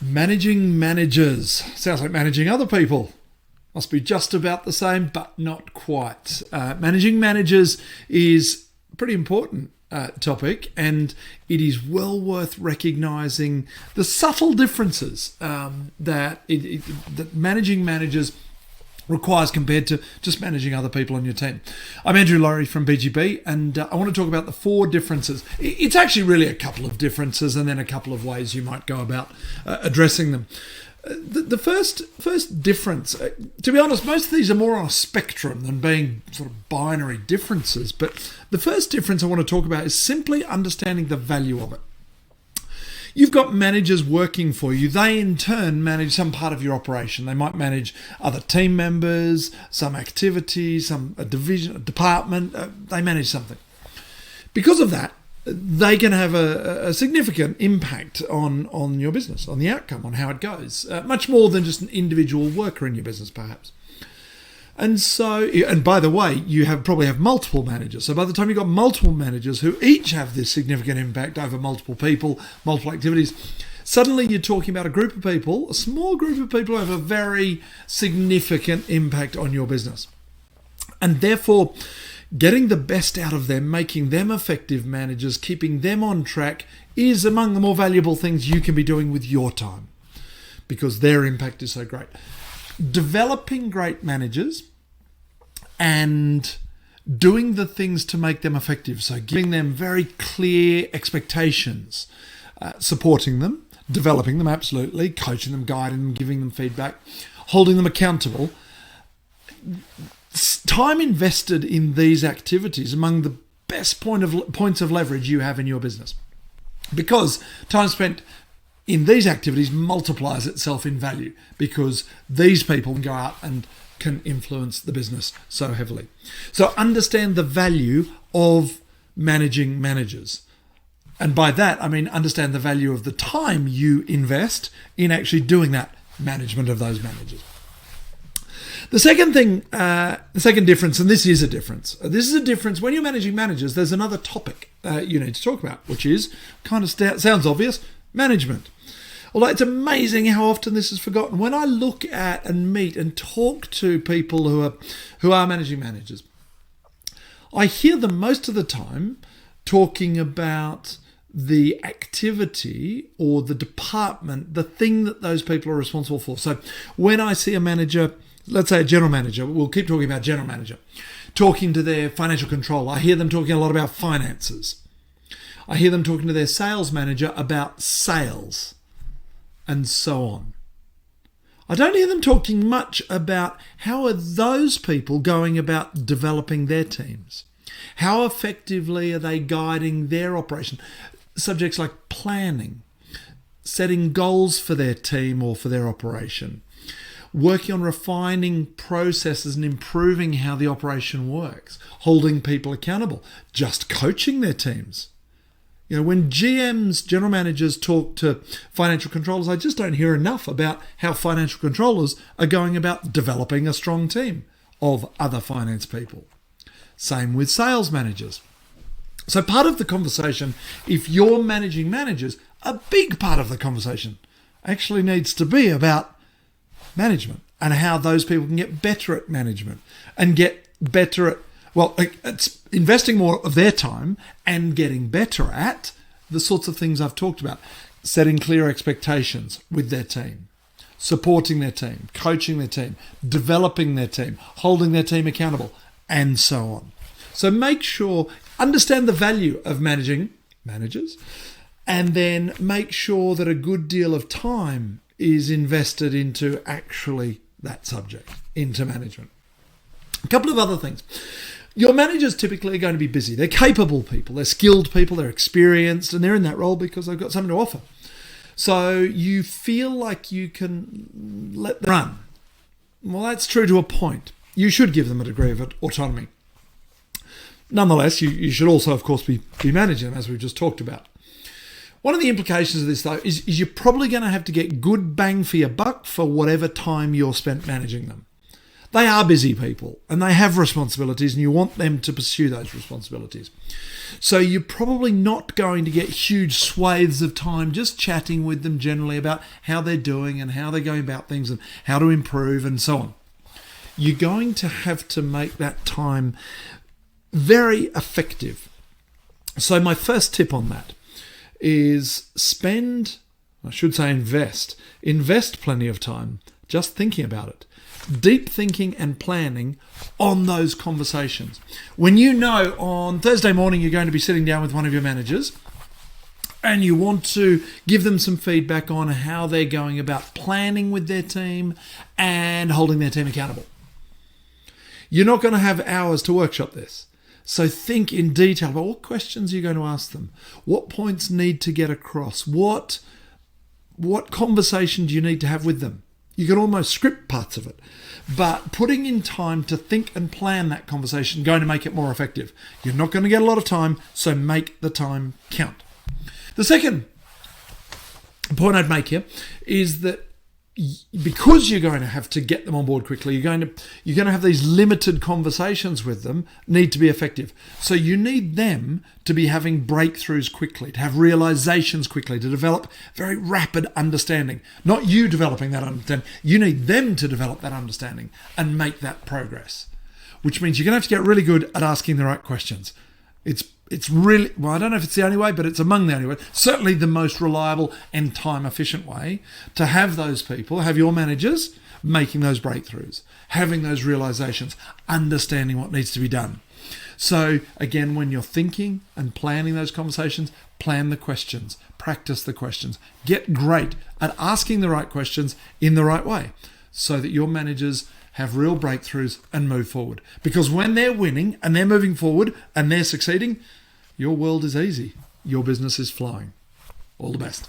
Managing managers. Sounds like managing other people. Must be just about the same, but not quite. Managing managers is a pretty important topic, and it is well worth recognising the subtle differences that managing managers requires compared to just managing other people on your team. I'm Andrew Laurie from BGB, and I want to talk about the 4 differences. It's actually really a couple of differences and then a couple of ways you might go about addressing them. The first difference, to be honest, most of these are more on a spectrum than being sort of binary differences, but the first difference I want to talk about is simply understanding the value of it. You've got managers working for you. They in turn manage some part of your operation. They might manage other team members, some activities, a division, a department. They manage something. Because of that, they can have a significant impact on your business, on the outcome, on how it goes. Much more than just an individual worker in your business, perhaps. And so, and by the way, you probably have multiple managers. So by the time you've got multiple managers who each have this significant impact over multiple people, multiple activities, suddenly you're talking about a group of people, a small group of people who have a very significant impact on your business. And therefore, getting the best out of them, making them effective managers, keeping them on track is among the more valuable things you can be doing with your time because their impact is so great. Developing great managers and doing the things to make them effective. So giving them very clear expectations, supporting them, developing them, absolutely, coaching them, guiding them, giving them feedback, holding them accountable. Time invested in these activities among the best points of leverage you have in your business, because time spent in these activities multiplies itself in value because these people can go out and can influence the business so heavily. So understand the value of managing managers. And by that, I mean understand the value of the time you invest in actually doing that management of those managers. The second thing, the second difference, and this is a difference. This is a difference when you're managing managers. There's another topic you need to talk about, which is kind of sounds obvious, management. Although it's amazing how often this is forgotten. When I look at and meet and talk to people who are managing managers, I hear them most of the time talking about the activity or the department, the thing that those people are responsible for. So when I see a manager, let's say a general manager, we'll keep talking about general manager, talking to their financial controller, I hear them talking a lot about finances. I hear them talking to their sales manager about sales and so on. I don't hear them talking much about how are those people going about developing their teams. How effectively are they guiding their operation? Subjects like planning, setting goals for their team or for their operation, working on refining processes and improving how the operation works, holding people accountable, just coaching their teams. You know, when GMs, general managers, talk to financial controllers, I just don't hear enough about how financial controllers are going about developing a strong team of other finance people. Same with sales managers. So part of the conversation, if you're managing managers, a big part of the conversation actually needs to be about management and how those people can get better at management and get better at, well, it's investing more of their time and getting better at the sorts of things I've talked about. Setting clear expectations with their team, supporting their team, coaching their team, developing their team, holding their team accountable, and so on. So make sure, understand the value of managing managers, and then make sure that a good deal of time is invested into actually that subject, into management. A couple of other things. Your managers typically are going to be busy. They're capable people, they're skilled people, they're experienced, and they're in that role because they've got something to offer. So you feel like you can let them run. Well, that's true to a point. You should give them a degree of autonomy. Nonetheless, you should also, of course, be managing them, as we've just talked about. One of the implications of this, though, is you're probably going to have to get good bang for your buck for whatever time you're spent managing them. they are busy people and they have responsibilities, and you want them to pursue those responsibilities. So you're probably not going to get huge swathes of time just chatting with them generally about how they're doing and how they're going about things and how to improve and so on. You're going to have to make that time very effective. So my first tip on that is invest plenty of time just thinking about it. Deep thinking and planning on those conversations. When you know on Thursday morning you're going to be sitting down with one of your managers and you want to give them some feedback on how they're going about planning with their team and holding their team accountable. You're not going to have hours to workshop this. So think in detail about what questions you're going to ask them. What points need to get across? What conversation do you need to have with them? You can almost script parts of it, but putting in time to think and plan that conversation is going to make it more effective. You're not going to get a lot of time, so make the time count. The second point I'd make here is that because you're going to have to get them on board quickly, you're going to have these limited conversations with them, need to be effective. So you need them to be having breakthroughs quickly, to have realizations quickly, to develop very rapid understanding. Not you developing that understanding. You need them to develop that understanding and make that progress, which means you're going to have to get really good at asking the right questions. It's really, well, I don't know if it's the only way, but it's among the only way. Certainly the most reliable and time efficient way to have those people, have your managers making those breakthroughs, having those realizations, understanding what needs to be done. So again, when you're thinking and planning those conversations, plan the questions, practice the questions, get great at asking the right questions in the right way so that your managers have real breakthroughs and move forward. Because when they're winning and they're moving forward and they're succeeding, your world is easy. Your business is flowing. All the best.